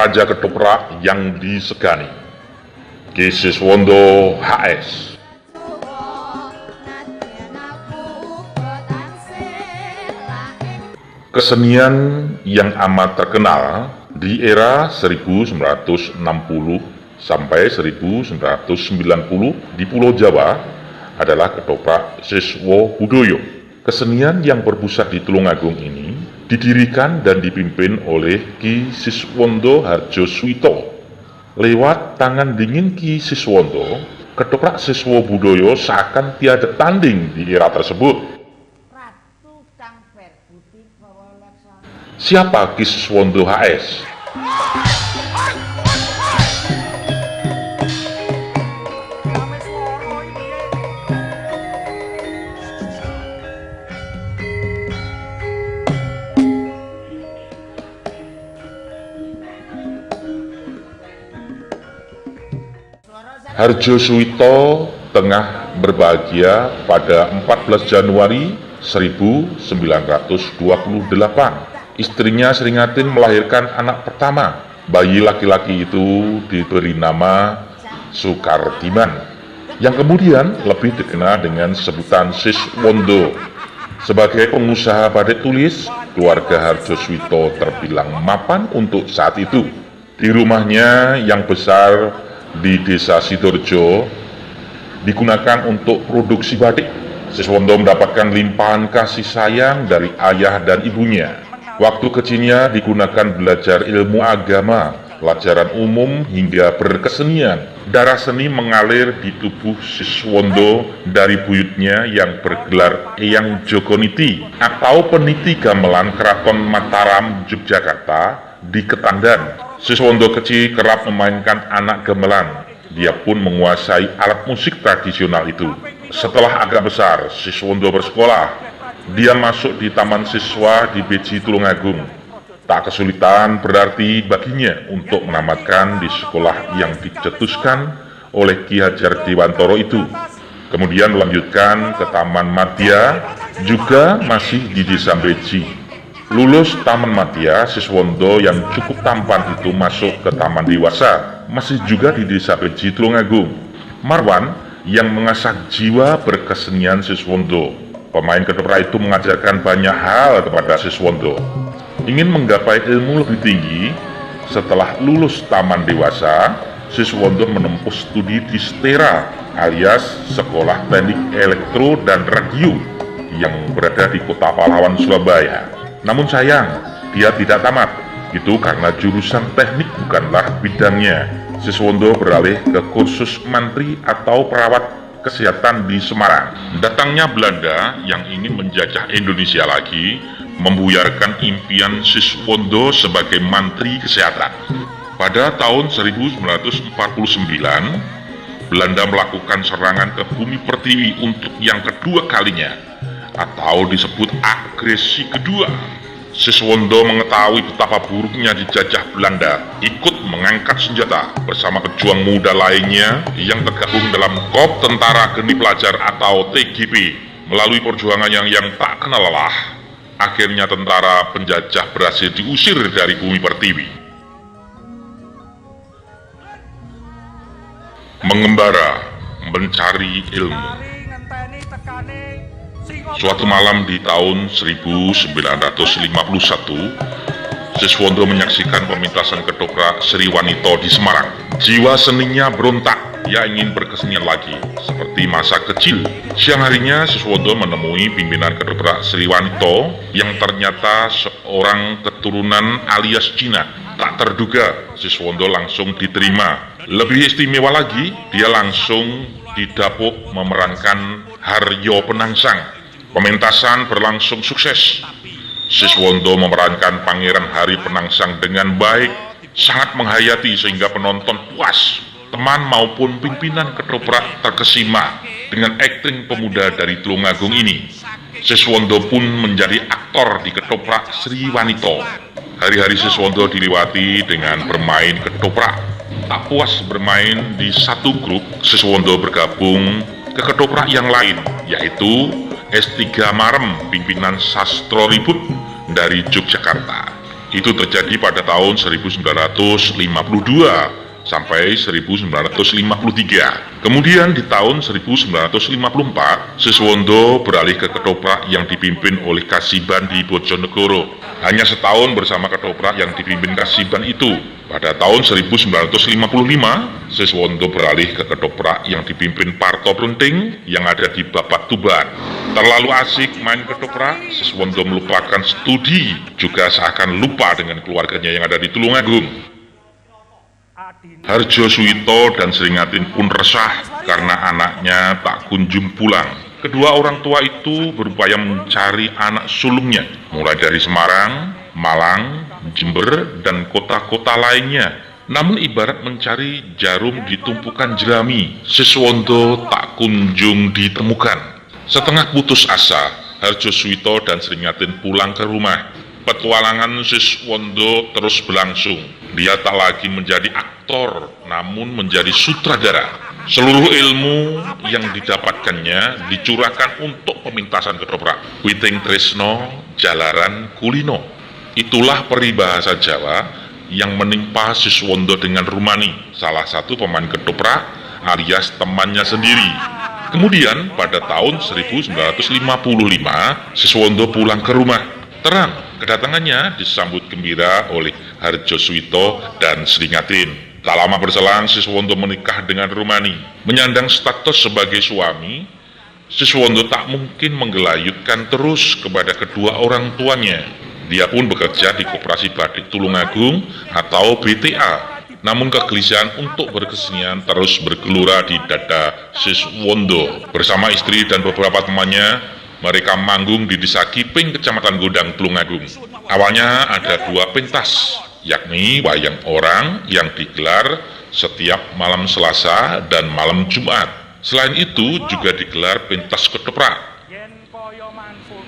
raja ketoprak yang disegani, Ki Siswondo HS. Kesenian yang amat terkenal di era 1960 sampai 1990 di Pulau Jawa adalah ketoprak Siswo Budoyo. Kesenian yang berpusat di Tulungagung ini didirikan dan dipimpin oleh Ki Siswondo Harjoswito. Lewat tangan dingin Ki Siswondo, ketoprak Siswo Budoyo seakan tiada tanding di era tersebut. Siapa Ki Siswondo HS? Harjoswito tengah berbahagia pada 14 Januari 1928. Istrinya Seringatin melahirkan anak pertama. Bayi laki-laki itu diberi nama Sukartiman, yang kemudian lebih dikenal dengan sebutan Siswondo. Sebagai pengusaha batik tulis, keluarga Harjoswito terbilang mapan untuk saat itu. Di rumahnya yang besar di Desa Sidoarjo digunakan untuk produksi batik. Siswondo mendapatkan limpahan kasih sayang dari ayah dan ibunya. Waktu kecilnya digunakan belajar ilmu agama, pelajaran umum hingga berkesenian. Darah seni mengalir di tubuh Siswondo dari buyutnya yang bergelar Eyang Jogoniti atau peniti gamelan Keraton Mataram, Yogyakarta di Ketandan. Siswondo kecil kerap memainkan anak gamelan. Dia pun menguasai alat musik tradisional itu. Setelah agak besar, Siswondo bersekolah. Dia masuk di taman siswa di Beji Tulungagung. Tak kesulitan berarti baginya untuk menamatkan di sekolah yang dicetuskan oleh Ki Hajar Dewantoro itu. Kemudian melanjutkan ke Taman Madya, juga masih di Desa Beji. Lulus Taman Madya, Siswondo yang cukup tampan itu masuk ke Taman Dewasa, masih juga di Desa Beji Tulungagung. Marwan yang mengasah jiwa berkesenian Siswondo. Pemain ketoprak itu mengajarkan banyak hal kepada Siswondo. Ingin menggapai ilmu lebih tinggi, setelah lulus Taman Dewasa, Siswondo menempuh studi di STERA alias Sekolah Teknik Elektro dan Radio yang berada di Kota Pahlawan, Surabaya. Namun sayang, dia tidak tamat. Itu karena jurusan teknik bukanlah bidangnya. Siswondo beralih ke kursus mantri atau perawat kesehatan di Semarang. Datangnya Belanda yang ingin menjajah Indonesia lagi membuyarkan impian Siswondo sebagai mantri kesehatan. Pada tahun 1949, Belanda melakukan serangan ke Bumi Pertiwi untuk yang kedua kalinya, atau disebut agresi kedua. Siswondo mengetahui betapa buruknya dijajah Belanda, ikut mengangkat senjata bersama pejuang muda lainnya yang tergabung dalam Korps Tentara Geni Pelajar atau TGP. Melalui perjuangan yang tak kenal lelah, akhirnya tentara penjajah berhasil diusir dari Bumi Pertiwi. Mengembara mencari ilmu. Suatu malam di tahun 1951, Siswondo menyaksikan pementasan ketoprak Sri Wanito di Semarang. Jiwa seninya berontak, ia ingin berkesenian lagi, seperti masa kecil. Siang harinya, Siswondo menemui pimpinan ketoprak Sri Wanito yang ternyata seorang keturunan alias Cina. Tak terduga, Siswondo langsung diterima. Lebih istimewa lagi, dia langsung didapuk memerankan Haryo Penangsang. Pementasan berlangsung sukses. Siswondo memerankan Pangeran Hari Penangsang dengan baik, sangat menghayati sehingga penonton puas. Teman maupun pimpinan ketoprak terkesima dengan akting pemuda dari Tulungagung ini. Siswondo pun menjadi aktor di ketoprak Sri Wanito. Hari-hari Siswondo diliwati dengan bermain ketoprak. Tak puas bermain di satu grup, Siswondo bergabung ke ketoprak yang lain, yaitu S3 Marem pimpinan Sastro Ribut dari Yogyakarta. Itu terjadi pada tahun 1952 sampai 1953. Kemudian di tahun 1954, Siswondo beralih ke ketoprak yang dipimpin oleh Kasiban di Bojonegoro. Hanya setahun bersama ketoprak yang dipimpin Kasiban itu. Pada tahun 1955, Siswondo beralih ke ketoprak yang dipimpin Parto Plenting yang ada di Babat Tuban. Terlalu asik main ketoprak, Siswondo melupakan studi, juga seakan lupa dengan keluarganya yang ada di Tulungagung. Harjo Suwito dan Seringatin pun resah karena anaknya tak kunjung pulang. Kedua orang tua itu berupaya mencari anak sulungnya, mulai dari Semarang, Malang, Jember, dan kota-kota lainnya. Namun ibarat mencari jarum di tumpukan jerami, Siswondo tak kunjung ditemukan. Setengah putus asa, Harjo Suwito dan Seringatin pulang ke rumah. Petualangan Siswondo terus berlangsung. Dia tak lagi menjadi aktor, namun menjadi sutradara. Seluruh ilmu yang didapatkannya dicurahkan untuk pemintasan ketoprak. Witing Tresno, Jalaran Kulino. Itulah peribahasa Jawa yang menimpa Siswondo dengan Rumani, salah satu pemain ketoprak alias temannya sendiri. Kemudian pada tahun 1955, Siswondo pulang ke rumah. Terang, kedatangannya disambut gembira oleh Harjo Suwito dan Seringatin. Tak lama berselang, Siswondo menikah dengan Rumani. Menyandang status sebagai suami, Siswondo tak mungkin menggelayutkan terus kepada kedua orang tuanya. Dia pun bekerja di Koperasi Batik Tulungagung atau BTA. Namun kegelisahan untuk berkesenian terus bergelora di dada Siswondo. Bersama istri dan beberapa temannya, mereka manggung di Desa Kiping, Kecamatan Gondang, Tulungagung. Awalnya ada dua pentas, yakni wayang orang yang digelar setiap malam Selasa dan malam Jumat. Selain itu juga digelar pentas ketoprak.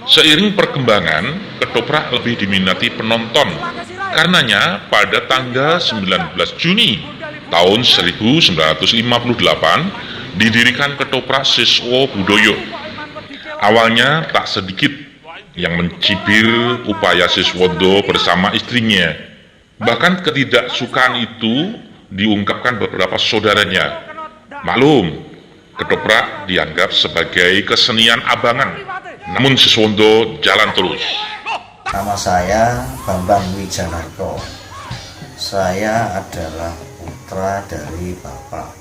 Seiring perkembangan, ketoprak lebih diminati penonton. Karenanya pada tanggal 19 Juni tahun 1958 didirikan ketoprak Siswo Budoyo. Awalnya tak sedikit yang mencibir upaya Siswondo bersama istrinya. Bahkan ketidaksukaan itu diungkapkan beberapa saudaranya. Maklum, ketoprak dianggap sebagai kesenian abangan. Namun Siswondo jalan terus. Nama saya Bambang Wijanarko. Saya adalah putra dari Bapak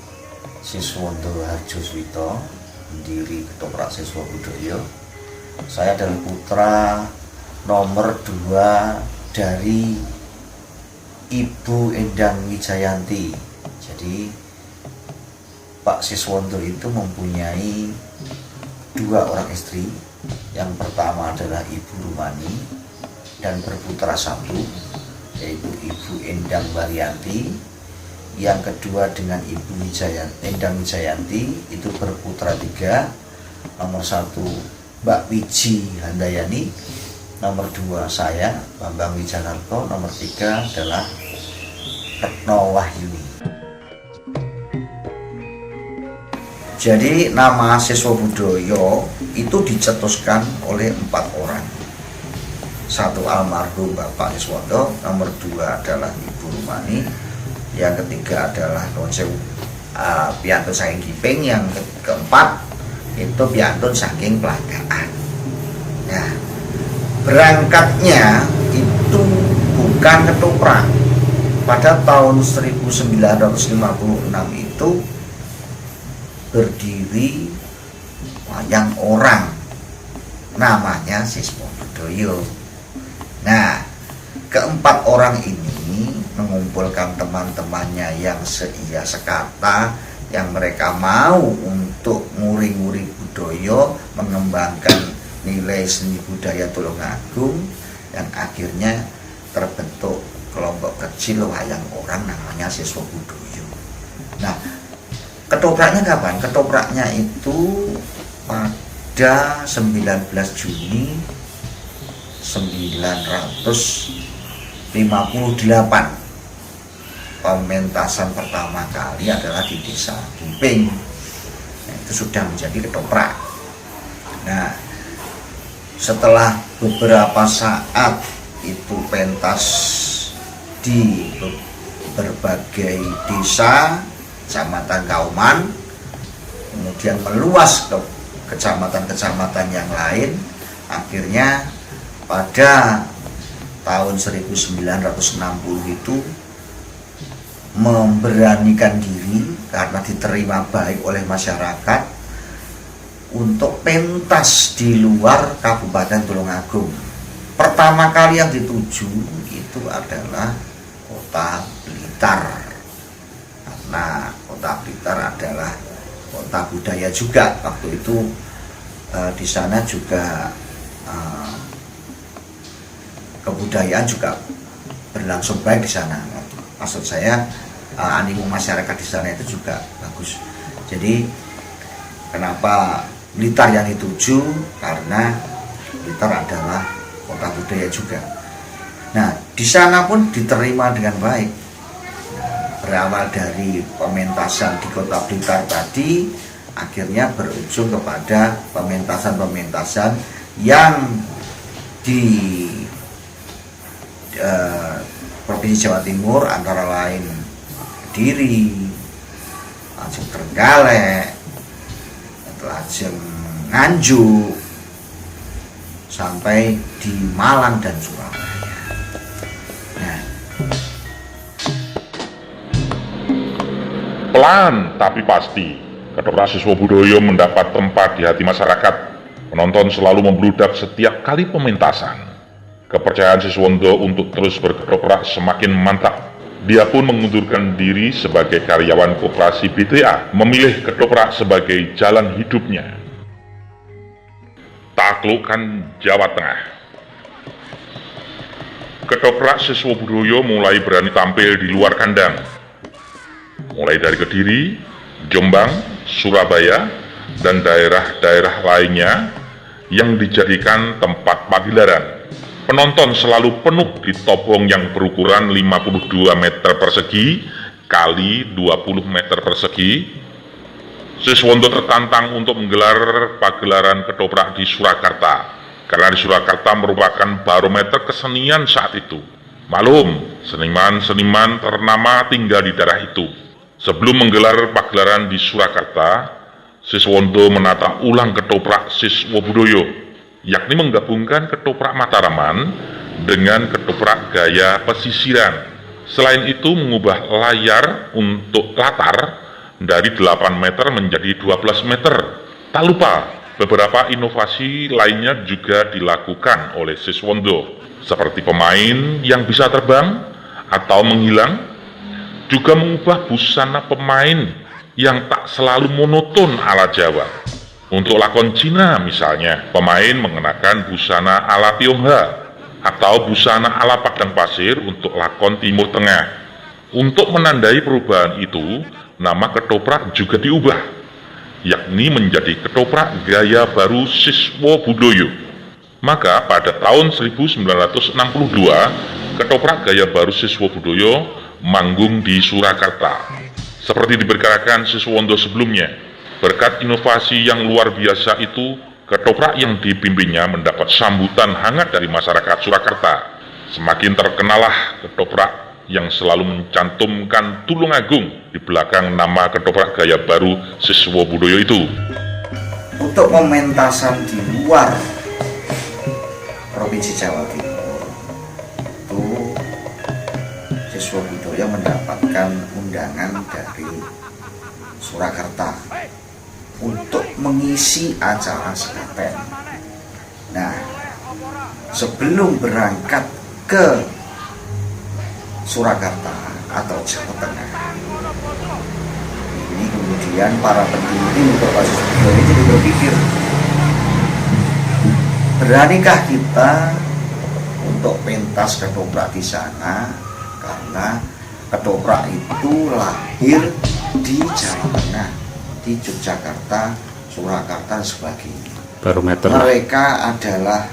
Siswondo Harjo Suwito, pendiri ketoprak Siswo Budoyo. Saya adalah putra nomor 2 dari Ibu Endang Wijayanti. Jadi Pak Siswondo itu mempunyai 2 orang istri. Yang pertama adalah Ibu Rumani dan berputra 1, yaitu Ibu Endang Baryanti. Yang kedua dengan Ibu Endang Wijayanti, itu berputra 3. Nomor 1 Mbak Wiji Handayani, nomor 2 saya Bambang Wijanarko, nomor 3 adalah Retno Wahyuni. Jadi nama Siswo Budoyo itu dicetuskan oleh 4 orang. 1 almarhum Bapak Siswondo, nomor 2 adalah Ibu Rumani, yang ketiga adalah piantun saking Kiping, yang keempat itu piantun saking Pelanggaan. Nah, berangkatnya itu bukan ketoprak. Pada tahun 1956 itu berdiri wayang orang, namanya Siswo Budoyo. Nah, keempat orang ini mengumpulkan teman-temannya yang seia sekata, yang mereka mau untuk nguri-nguri budaya, mengembangkan nilai seni budaya Tulungagung, dan akhirnya terbentuk kelompok kecil wayang orang namanya Siswo Budoyo. Nah, ketopraknya kapan? Ketopraknya itu pada 19 Juni 1958. Pementasan pertama kali adalah di Desa Kiping. Nah, itu sudah menjadi ketoprak. Nah, setelah beberapa saat itu pentas di berbagai desa, kecamatan Kauman, kemudian meluas ke kecamatan-kecamatan yang lain. Akhirnya pada tahun 1960 itu memberanikan diri karena diterima baik oleh masyarakat untuk pentas di luar Kabupaten Tulungagung. Pertama kali yang dituju itu adalah Kota Blitar, karena Kota Blitar adalah kota budaya juga. Waktu itu di sana juga kebudayaan juga berlangsung baik di sana. Maksud saya animo masyarakat di sana itu juga bagus. Jadi kenapa Blitar yang dituju? Karena Blitar adalah kota budaya juga. Nah, di sana pun diterima dengan baik. Berawal dari pementasan di Kota Blitar tadi, akhirnya berujung kepada pementasan-pementasan yang di Provinsi Jawa Timur, antara lain Kediri, Lajeng Trenggalek, Lajeng Nganjuk, sampai di Malang dan Surabaya. Nah, pelan tapi pasti, Ketoprak Siswa Budaya mendapat tempat di hati masyarakat. Penonton selalu membludak setiap kali pementasan. Kepercayaan Siswondo untuk terus berketoprak semakin mantap. Dia pun mengundurkan diri sebagai karyawan koperasi BTA, memilih ketoprak sebagai jalan hidupnya. Taklukkan Jawa Tengah. Ketoprak Siswa Budaya mulai berani tampil di luar kandang. Mulai dari Kediri, Jombang, Surabaya, dan daerah-daerah lainnya yang dijadikan tempat pagelaran. Penonton selalu penuh di topong yang berukuran 52 meter persegi kali 20 meter persegi. Siswondo tertantang untuk menggelar pagelaran ketoprak di Surakarta, karena di Surakarta merupakan barometer kesenian saat itu. Maklum, seniman-seniman ternama tinggal di daerah itu. Sebelum menggelar pagelaran di Surakarta, Siswondo menata ulang ketoprak Siswa Budaya, yakni menggabungkan ketoprak Mataraman dengan ketoprak gaya pesisiran. Selain itu mengubah layar untuk latar dari 8 meter menjadi 12 meter. Tak lupa, beberapa inovasi lainnya juga dilakukan oleh Siswondo, seperti pemain yang bisa terbang atau menghilang, juga mengubah busana pemain yang tak selalu monoton ala Jawa. Untuk lakon Cina misalnya, pemain mengenakan busana ala Tionghoa atau busana ala Padang Pasir untuk lakon Timur Tengah. Untuk menandai perubahan itu, nama ketoprak juga diubah, yakni menjadi ketoprak gaya baru Siswa Budaya. Maka pada tahun 1962, ketoprak gaya baru Siswa Budaya manggung di Surakarta. Seperti diperkirakan Siswondo sebelumnya, berkat inovasi yang luar biasa itu, ketoprak yang dipimpinnya mendapat sambutan hangat dari masyarakat Surakarta. Semakin terkenalah ketoprak yang selalu mencantumkan Tulungagung di belakang nama ketoprak gaya baru Siswa Budaya itu. untuk pementasan di luar Provinsi Jawa Timur itu Siswa Budaya mendapatkan undangan dari Surakarta untuk mengisi acara sekaten. Nah, sebelum berangkat ke Surakarta atau Jawa Tengah, ini kemudian para pendiri untuk Siswa Budaya jadi berpikir, beranikah kita untuk pentas ketoprak di sana? Karena ketoprak itu lahir di Jawa Tengah, di Yogyakarta, Surakarta, dan sebagainya. Barometer. Mereka adalah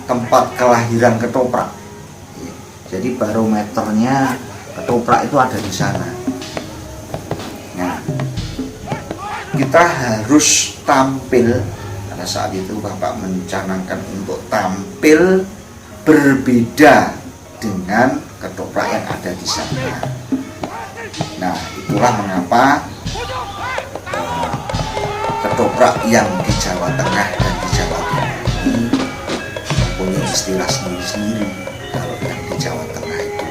tempat kelahiran ketoprak. Jadi barometernya ketoprak itu ada di sana. Nah, kita harus tampil. Pada saat itu Bapak mencanangkan untuk tampil berbeda dengan ketoprak yang ada di sana. Nah, itulah mengapa ketoprak yang di Jawa Tengah dan di Jawa Timur ini punya istilah sendiri-sendiri. Kalau yang di Jawa Tengah itu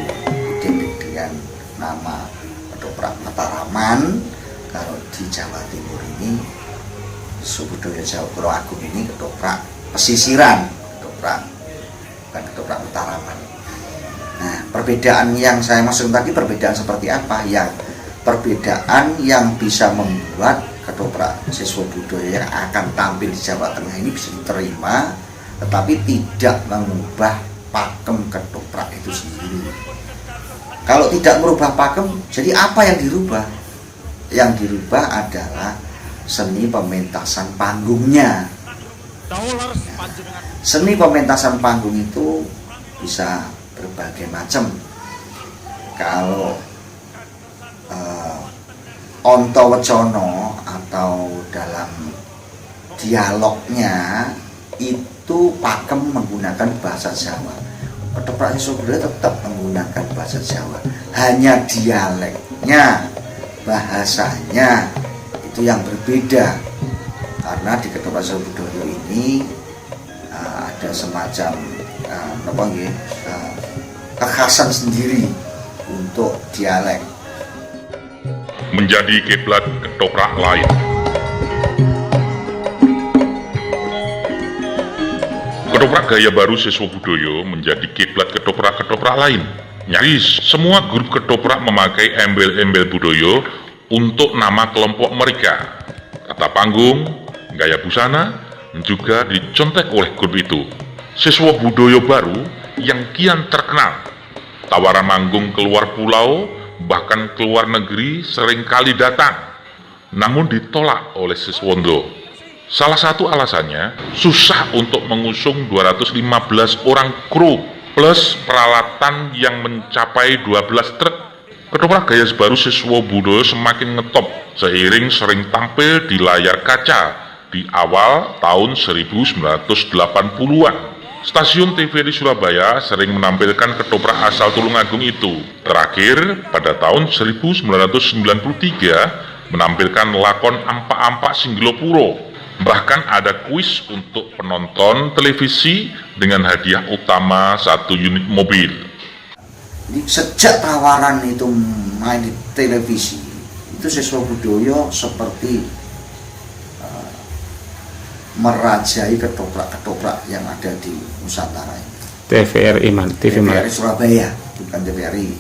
identik dengan nama ketoprak Mataraman, kalau di Jawa Timur ini Budaya Jawa Pura Agung ini ketoprak pesisiran, ketoprak bukan ketoprak Mataraman. Nah, perbedaan yang saya maksud tadi perbedaan seperti apa? Yang perbedaan yang bisa membuat ketoprak siswa budaya yang akan tampil di Jawa Tengah ini bisa diterima, tetapi tidak mengubah pakem ketoprak itu sendiri. Kalau tidak merubah pakem, jadi apa yang dirubah? Yang dirubah adalah seni pementasan panggungnya. Seni pementasan panggung itu bisa berbagai macam. Kalau Onto Wecono atau dalam dialognya itu pakem menggunakan bahasa Jawa. Ketoprak siswa budaya tetap menggunakan bahasa Jawa, hanya dialeknya, bahasanya itu yang berbeda. Karena di ketoprak siswa budaya ini ada semacam kekhasan sendiri untuk dialek. Menjadi kiblat ketoprak lain. Ketoprak gaya baru siswa budaya menjadi kiblat ketoprak-ketoprak lain. Nyaris semua grup ketoprak memakai embel-embel budaya untuk nama kelompok mereka. Kata panggung, gaya busana juga dicontek oleh grup itu. Siswa budaya baru yang kian terkenal. Tawaran manggung keluar pulau, bahkan keluar negeri seringkali datang, namun ditolak oleh Siswondo. Salah satu alasannya, susah untuk mengusung 215 orang kru, plus peralatan yang mencapai 12 truk. Ketoprak gaya baru siswa budaya semakin ngetop, seiring sering tampil di layar kaca di awal tahun 1980-an. Stasiun TVRI Surabaya sering menampilkan ketoprak asal Tulungagung itu. Terakhir, pada tahun 1993, menampilkan lakon Ampak-Ampak Singgilopuro. Bahkan ada kuis untuk penonton televisi dengan hadiah utama 1 unit mobil. Jadi sejak tawaran itu main di televisi, itu siswa budaya seperti merajai ketoprak-ketoprak yang ada di Nusantara ini. TVRI TVRI Surabaya, bukan TVRI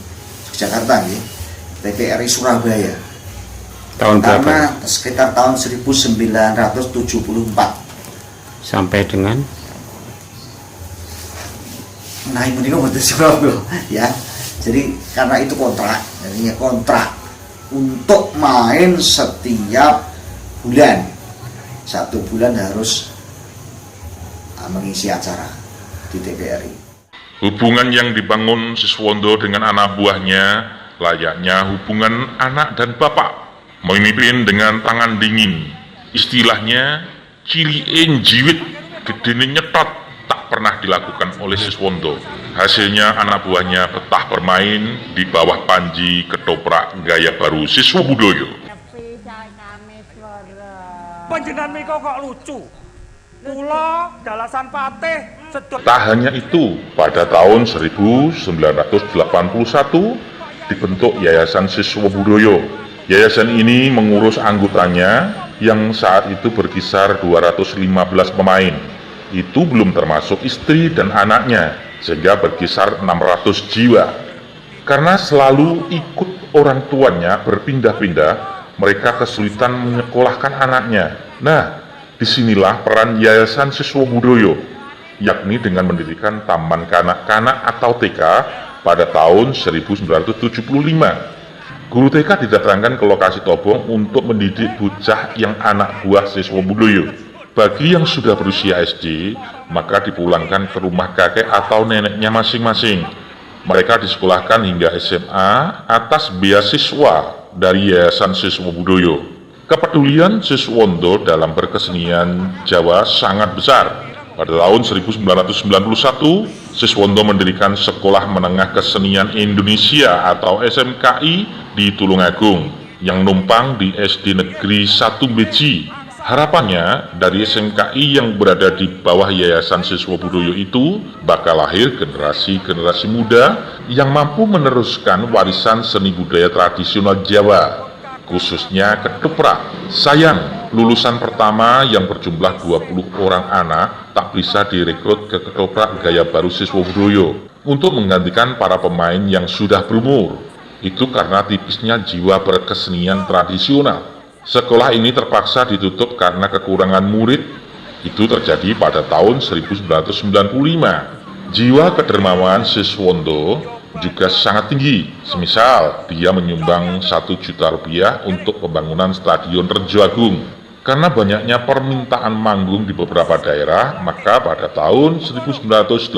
Jakarta ya. TVRI Surabaya. Tahun berapa? Karena sekitar tahun 1974 sampai dengan ini Surabaya ya. Jadi karena itu kontrak, jadinya kontrak untuk main setiap bulan. 1 bulan harus mengisi acara di TVRI. Hubungan yang dibangun Siswondo dengan anak buahnya layaknya hubungan anak dan bapak, memimpin dengan tangan dingin. Istilahnya cilien jiwit gedene nyetot, tak pernah dilakukan oleh Siswondo. Hasilnya anak buahnya betah bermain di bawah panji ketoprak gaya baru siswa budaya. Panjenengan miko kok lucu. Kula dalasan patih sedot. Tak hanya itu, pada tahun 1981 dibentuk Yayasan Siswa Budaya. Yayasan ini mengurus anggotanya yang saat itu berkisar 215 pemain. Itu belum termasuk istri dan anaknya, sehingga berkisar 600 jiwa. Karena selalu ikut orang tuanya berpindah-pindah, mereka kesulitan menyekolahkan anaknya. Nah, disinilah peran Yayasan Siswa Budaya, yakni dengan mendirikan Taman Kanak-Kanak atau TK pada tahun 1975. Guru TK didatangkan ke lokasi Tobong untuk mendidik bocah yang anak buah siswa budaya. Bagi yang sudah berusia SD, maka dipulangkan ke rumah kakek atau neneknya masing-masing. Mereka disekolahkan hingga SMA atas beasiswa dari Yayasan Siswa Budaya. Kepedulian Siswondo dalam berkesenian Jawa sangat besar. Pada tahun 1991, Siswondo mendirikan Sekolah Menengah Kesenian Indonesia atau SMKI di Tulungagung yang numpang di SD Negeri 1 Beji. Harapannya dari SMKI yang berada di bawah Yayasan Siswobudoyo itu bakal lahir generasi-generasi muda yang mampu meneruskan warisan seni budaya tradisional Jawa, khususnya ketoprak. Sayang, lulusan pertama yang berjumlah 20 orang anak tak bisa direkrut ke ketoprak gaya baru Siswobudoyo untuk menggantikan para pemain yang sudah berumur. Itu karena tipisnya jiwa berkesenian tradisional. Sekolah ini terpaksa ditutup karena kekurangan murid. Itu terjadi pada tahun 1995. Jiwa kedermawan Siswondo juga sangat tinggi. Semisal dia menyumbang 1 juta rupiah untuk pembangunan Stadion Rejo Agung. Karena banyaknya permintaan manggung di beberapa daerah, maka pada tahun 1985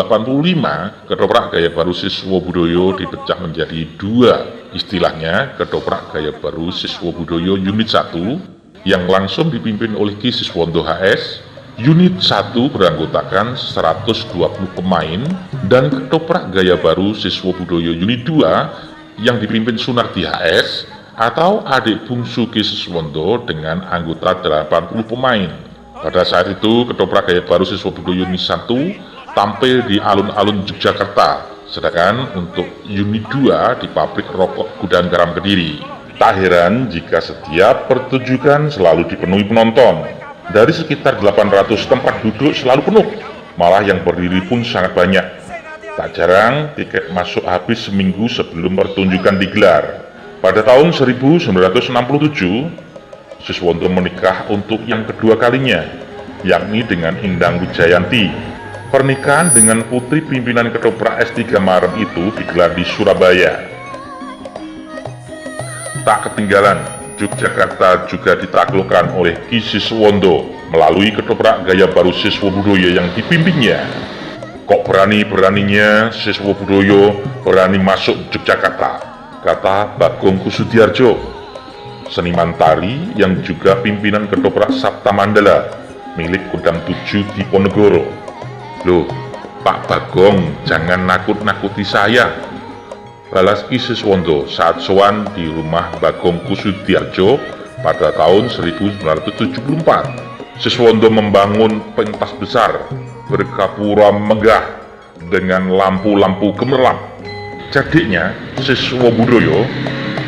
ketoprak gaya baru Siswobudoyo dipecah menjadi 2. Istilahnya ketoprak gaya baru Siswobudoyo Unit 1 yang langsung dipimpin oleh Ki Siswondo HS, Unit 1 beranggotakan 120 pemain, dan ketoprak gaya baru Siswobudoyo Unit 2 yang dipimpin Sunardi HS atau adik bungsu Ki Siswondo dengan anggota 80 pemain. Pada saat itu ketoprak gaya baru Siswobudoyo Unit 1 tampil di alun-alun Yogyakarta, sedangkan untuk Unit 2 di pabrik rokok Gudang Garam Kediri. Tak heran jika setiap pertunjukan selalu dipenuhi penonton. Dari sekitar 800 tempat duduk selalu penuh, malah yang berdiri pun sangat banyak. Tak jarang tiket masuk habis seminggu sebelum pertunjukan digelar. Pada tahun 1967, Siswondo menikah untuk yang kedua kalinya, yakni dengan Indang Wijayanti. Pernikahan dengan putri pimpinan ketoprak S3 Marem itu digelar di Surabaya. Tak ketinggalan, Yogyakarta juga ditaklukkan oleh Ki Siswondo melalui ketoprak gaya baru Siswobudoyo yang dipimpinnya. Kok berani-beraninya Siswobudoyo berani masuk Yogyakarta, kata Bagong Kussudiardja, seniman tari yang juga pimpinan ketoprak Sabta Mandala milik Kodam 7 di Ponegoro. Loh, Pak Bagong, jangan nakut-nakuti saya, balas Ki Siswondo saat sowan di rumah Bagong Kussudiardja pada tahun 1974. Siswondo membangun pentas besar bergapura megah dengan lampu-lampu gemerlap. Jadinya Siswobudoyo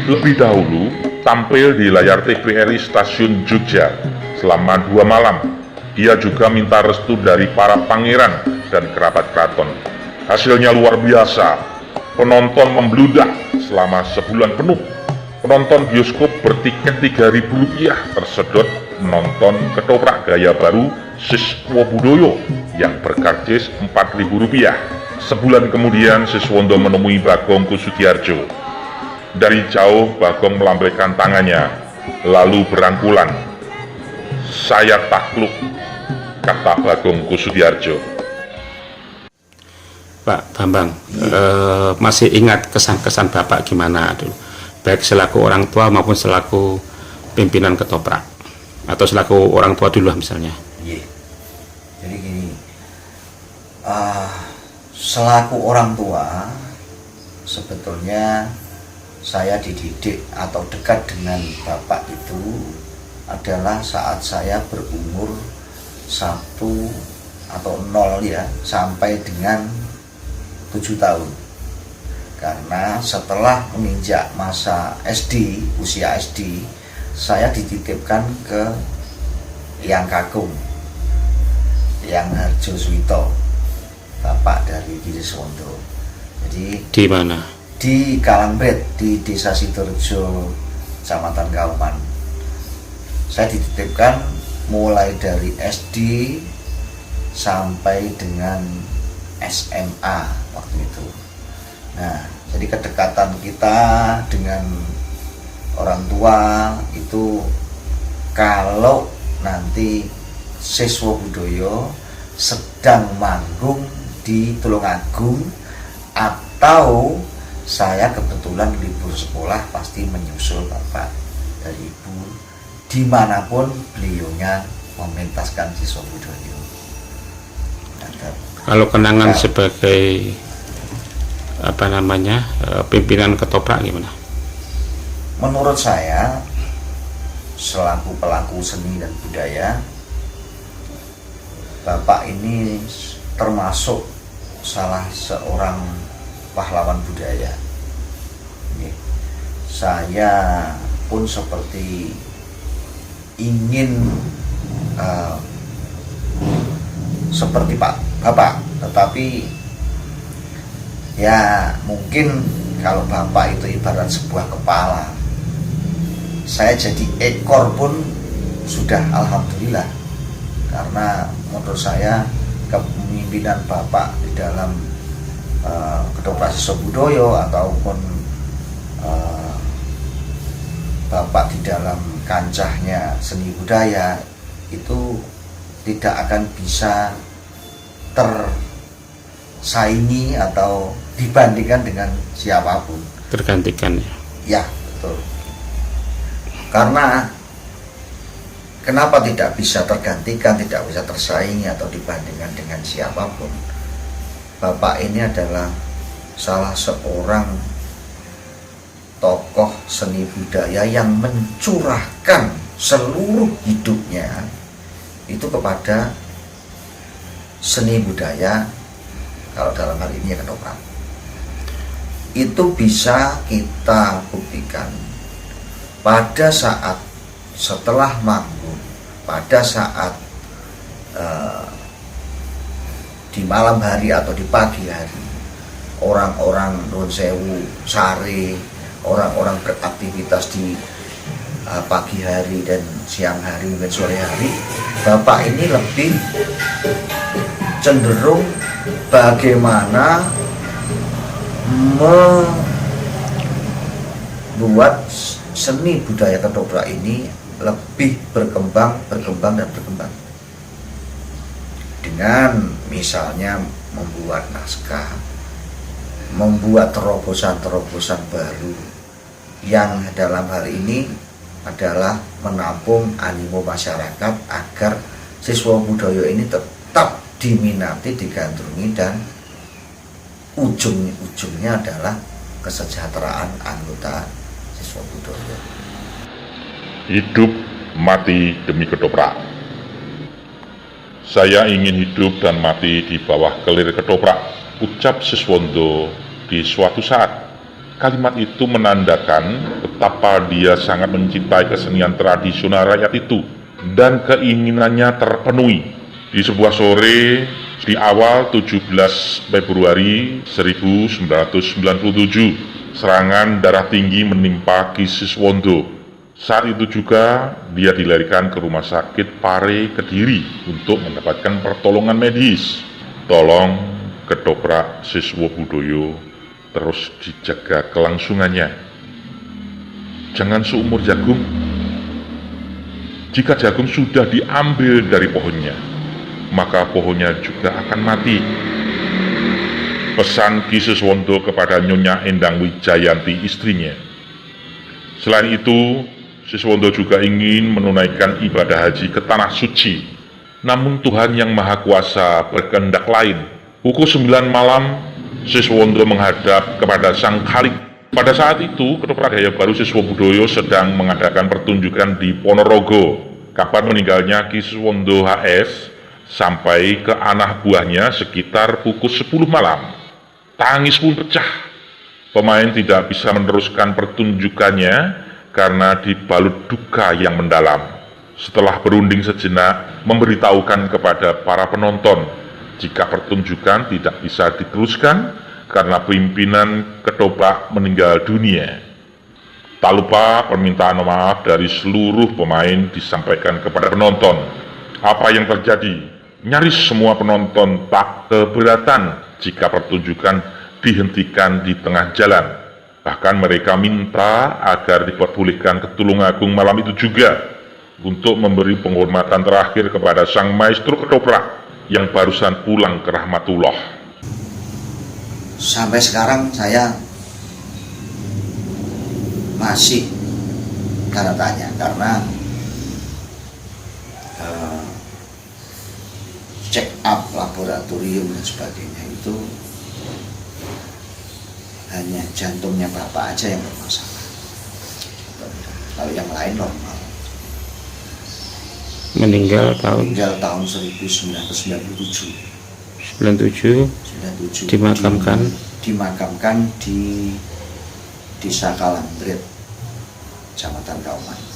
lebih dahulu tampil di layar TVRI Stasiun Jogja selama 2 malam. Dia juga minta restu dari para pangeran dan kerabat keraton. Hasilnya luar biasa. Penonton membludak selama sebulan penuh. Penonton bioskop bertiket Rp3.000 tersedot menonton ketoprak gaya baru Siswobudoyo yang berkarcis Rp4.000. Sebulan kemudian Siswondo menemui Bagong Kussudiardja. Dari jauh Bagong melambaikan tangannya, lalu berangkulan. "Saya takluk," kata Bagong Kussudiardja. Pak Bambang, masih ingat kesan-kesan Bapak gimana dulu? Baik selaku orang tua maupun selaku pimpinan ketoprak, atau selaku orang tua dulu misalnya. Iya. Jadi gini, selaku orang tua, sebetulnya saya dididik atau dekat dengan Bapak itu adalah saat saya berumur 1 atau 0 ya, sampai dengan 7 tahun. Karena setelah menginjak masa SD, usia SD, saya dititipkan ke Yang Kakung, Yang Harjoswito, bapak dari Ki Siswondo. Jadi Di mana? di Kalangbret, di Desa Sidorejo, Kecamatan Kauman. Saya dititipkan mulai dari SD sampai dengan SMA waktu itu. Nah, jadi kedekatan kita dengan orang tua itu, kalau nanti Siswobudoyo sedang manggung di Tulungagung atau saya kebetulan libur sekolah, pasti menyusul Bapak dan Ibu dimanapun beliaunya mementaskan Siswobudoyo. adat. Kalau kenangan Nah. sebagai pimpinan ketoprak gimana? Menurut saya, selaku pelaku seni dan budaya, Bapak ini termasuk salah seorang pahlawan budaya. Saya pun seperti ingin seperti Pak Bapak, tetapi ya mungkin kalau Bapak itu ibarat sebuah kepala, saya jadi ekor pun sudah alhamdulillah, karena menurut saya kepemimpinan Bapak di dalam Ketoprak Siswa Budaya ataupun Bapak di dalam kancahnya seni budaya itu tidak akan bisa tersaingi atau dibandingkan dengan siapapun. Tergantikan ya. Ya, betul. Karena kenapa tidak bisa tergantikan, tidak bisa tersaingi atau dibandingkan dengan siapapun? Bapak ini adalah salah seorang tokoh seni budaya yang mencurahkan seluruh hidupnya itu kepada seni budaya, kalau dalam hal ini ya ketoprak. Itu bisa kita buktikan pada saat setelah manggung, pada saat di malam hari atau di pagi hari, orang-orang Nuwun Sewu, Sare, orang-orang beraktivitas di pagi hari dan siang hari dan sore hari, Bapak ini lebih cenderung bagaimana membuat seni budaya ketoprak ini lebih berkembang dengan misalnya membuat naskah, membuat terobosan-terobosan baru yang dalam hal ini adalah menampung animo masyarakat agar siswa budaya ini tetap diminati, digandrungi, dan ujung-ujungnya adalah kesejahteraan anggota siswa budaya. Hidup mati demi ketoprak. Saya ingin hidup dan mati di bawah kelir ketoprak, ucap Siswondo di suatu saat. Kalimat itu menandakan betapa dia sangat mencintai kesenian tradisional rakyat itu dan keinginannya terpenuhi. Di sebuah sore di awal 17 Februari 1997, serangan darah tinggi menimpa Ki Siswondo. Saat itu juga dia dilarikan ke Rumah Sakit Pare Kediri untuk mendapatkan pertolongan medis. Tolong ketoprak Siswa Budaya terus dijaga kelangsungannya. Jangan seumur jagung. Jika jagung sudah diambil dari pohonnya, maka pohonnya juga akan mati. Pesan Ki Siswondo kepada Nyonya Endang Wijayanti, istrinya. Selain itu, Siswondo juga ingin menunaikan ibadah haji ke Tanah Suci. Namun Tuhan Yang Maha Kuasa berkehendak lain. Pukul 9 malam, Siswondo menghadap kepada Sang Khalik. Pada saat itu, Ketoprak Gaya Baru Siswa Budaya sedang mengadakan pertunjukan di Ponorogo. Kabar meninggalnya Ki Siswondo HS sampai ke anak buahnya sekitar pukul 10 malam. Tangis pun pecah. Pemain tidak bisa meneruskan pertunjukannya karena dibalut duka yang mendalam. Setelah berunding sejenak, memberitahukan kepada para penonton jika pertunjukan tidak bisa diteruskan karena pimpinan ketoprak meninggal dunia. Tak lupa permintaan maaf dari seluruh pemain disampaikan kepada penonton. Apa yang terjadi? Nyaris semua penonton tak keberatan jika pertunjukan dihentikan di tengah jalan. Bahkan mereka minta agar diperbolehkan ke Tulungagung malam itu juga untuk memberi penghormatan terakhir kepada sang maestro ketoprak yang barusan pulang ke rahmatullah. Sampai sekarang saya masih tanda tanya karena check up laboratorium laboratorium dan sebagainya itu hanya jantungnya bapak aja yang bermasalah. Kalau yang lain normal. Meninggal tahun Meninggal tahun 1997. 97 dimakamkan dimakamkan di Desa Kalambret, Kecamatan Kauman.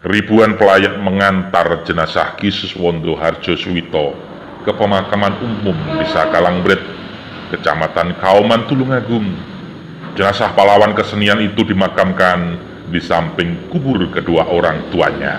Ribuan pelayat mengantar jenazah Ki Suswondo Harjo Suwito ke pemakaman umum Desa Kalambret, Kecamatan Kauman, Tulungagung. Jenazah pahlawan kesenian itu dimakamkan di samping kubur kedua orang tuanya.